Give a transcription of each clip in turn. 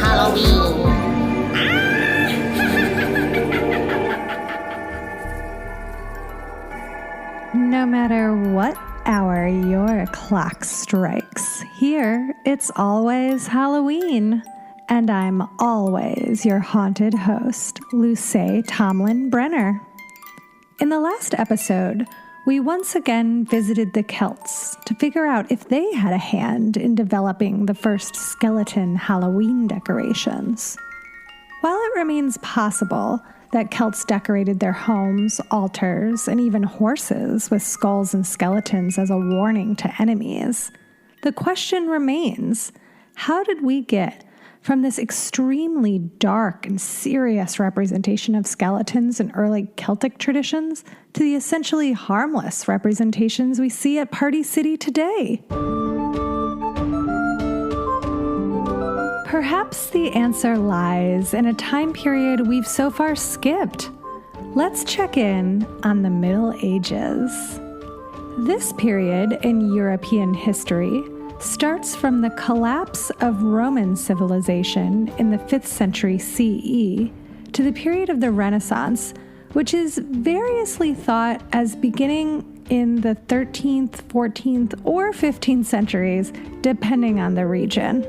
Halloween. No matter what hour your clock strikes, here it's always Halloween. And I'm always your haunted host, Luce Tomlin Brenner. In the last episode, we once again visited the Celts to figure out if they had a hand in developing the first skeleton Halloween decorations. While it remains possible that Celts decorated their homes, altars, and even horses with skulls and skeletons as a warning to enemies, the question remains, how did we get from this extremely dark and serious representation of skeletons in early Celtic traditions to the essentially harmless representations we see at Party City today? Perhaps the answer lies in a time period we've so far skipped. Let's check in on the Middle Ages. This period in European history starts from the collapse of Roman civilization in the 5th century CE to the period of the Renaissance, which is variously thought as beginning in the 13th, 14th, or 15th centuries, depending on the region.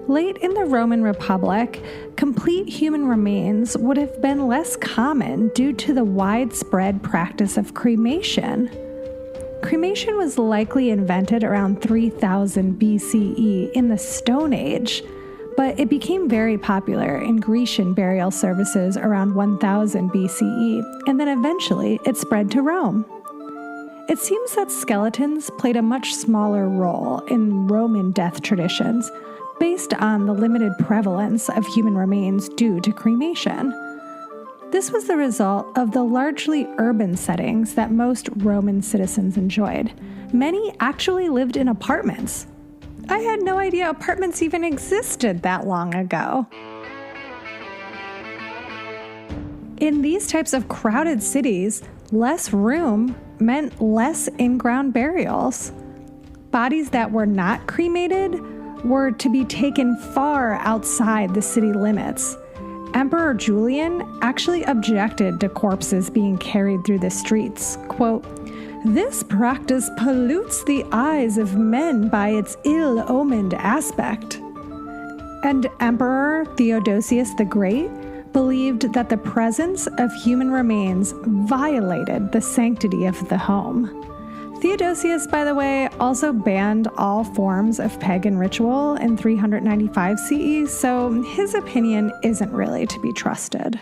Late in the Roman Republic, complete human remains would have been less common due to the widespread practice of cremation. Cremation was likely invented around 3000 BCE in the Stone Age, but it became very popular in Grecian burial services around 1000 BCE, and then eventually it spread to Rome. It seems that skeletons played a much smaller role in Roman death traditions, based on the limited prevalence of human remains due to cremation. This was the result of the largely urban settings that most Roman citizens enjoyed. Many actually lived in apartments. I had no idea apartments even existed that long ago. In these types of crowded cities, less room meant less in-ground burials. Bodies that were not cremated were to be taken far outside the city limits. Emperor Julian actually objected to corpses being carried through the streets. Quote, "This practice pollutes the eyes of men by its ill-omened aspect." And Emperor Theodosius the Great believed that the presence of human remains violated the sanctity of the home. Theodosius, by the way, also banned all forms of pagan ritual in 395 CE, so his opinion isn't really to be trusted.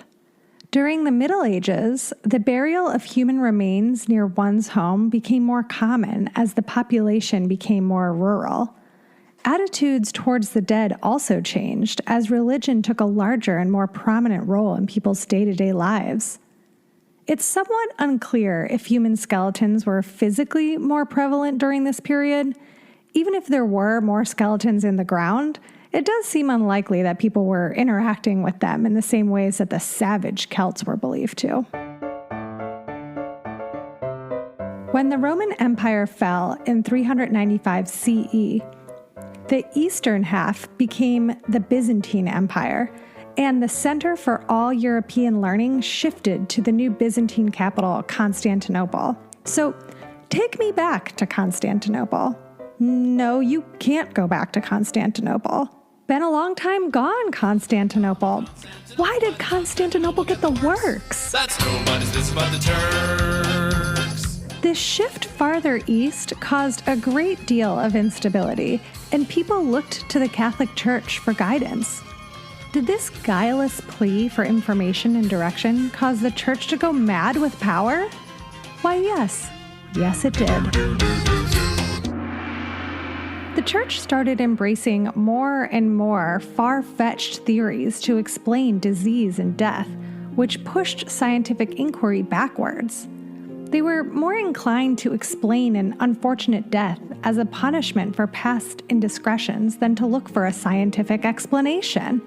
During the Middle Ages, the burial of human remains near one's home became more common as the population became more rural. Attitudes towards the dead also changed as religion took a larger and more prominent role in people's day-to-day lives. It's somewhat unclear if human skeletons were physically more prevalent during this period. Even if there were more skeletons in the ground, it does seem unlikely that people were interacting with them in the same ways that the savage Celts were believed to. When the Roman Empire fell in 395 CE, the eastern half became the Byzantine Empire, and the center for all European learning shifted to the new Byzantine capital, Constantinople. So, take me back to Constantinople. No, you can't go back to Constantinople. Been a long time gone, Constantinople. Why did Constantinople get the works? That's nobody's business but the Turks. This shift farther east caused a great deal of instability, and people looked to the Catholic Church for guidance. Did this guileless plea for information and direction cause the church to go mad with power? Why, yes. Yes, it did. The church started embracing more and more far-fetched theories to explain disease and death, which pushed scientific inquiry backwards. They were more inclined to explain an unfortunate death as a punishment for past indiscretions than to look for a scientific explanation.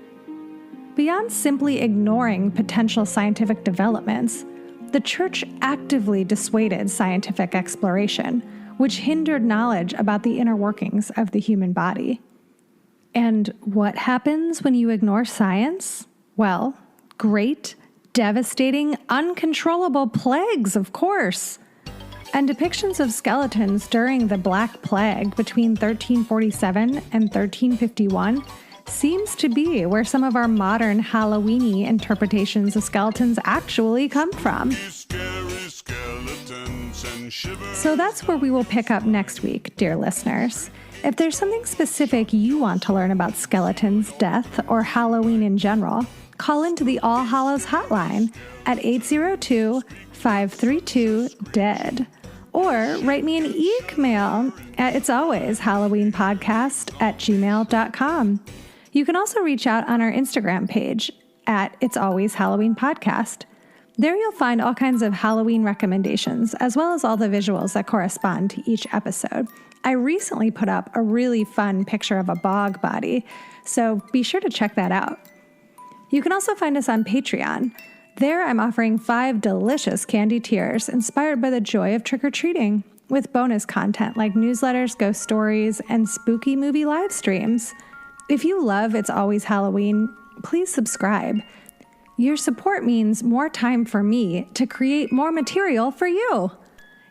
Beyond simply ignoring potential scientific developments, the church actively dissuaded scientific exploration, which hindered knowledge about the inner workings of the human body. And what happens when you ignore science? Well, great, devastating, uncontrollable plagues, of course. And depictions of skeletons during the Black Plague between 1347 and 1351 seems to be where some of our modern Halloween-y interpretations of skeletons actually come from. So that's where we will pick up next week, dear listeners. If there's something specific you want to learn about skeletons, death, or Halloween in general, call into the All Hallows Hotline at 802-532-DEAD. Or write me an eeeekmail at itsalwayshalloweenpodcast@gmail.com. You can also reach out on our Instagram page at itsalwayshalloweenpodcast. There you'll find all kinds of Halloween recommendations, as well as all the visuals that correspond to each episode. I recently put up a really fun picture of a bog body, so be sure to check that out. You can also find us on Patreon. There I'm offering 5 delicious candy tiers inspired by the joy of trick-or-treating, with bonus content like newsletters, ghost stories, and spooky movie live streams. If you love It's Always Halloween, please subscribe. Your support means more time for me to create more material for you.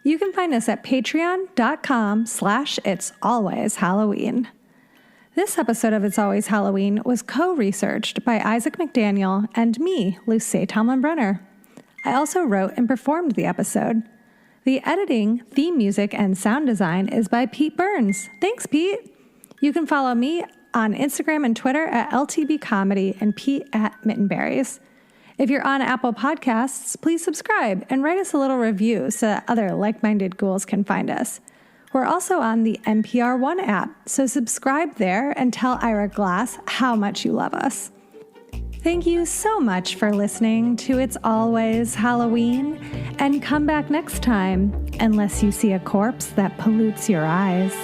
You can find us at patreon.com/itsalwayshalloween. This episode of It's Always Halloween was co-researched by Isaac McDaniel and me, Lucy Tomlin-Brenner. I also wrote and performed the episode. The editing, theme music, and sound design is by Pete Burns. Thanks, Pete. You can follow me on Instagram and Twitter at LTB Comedy and Pete at Mittenberries. If you're on Apple Podcasts, please subscribe and write us a little review so that other like-minded ghouls can find us. We're also on the NPR One app, so subscribe there and tell Ira Glass how much you love us. Thank you so much for listening to It's Always Halloween, and come back next time, unless you see a corpse that pollutes your eyes.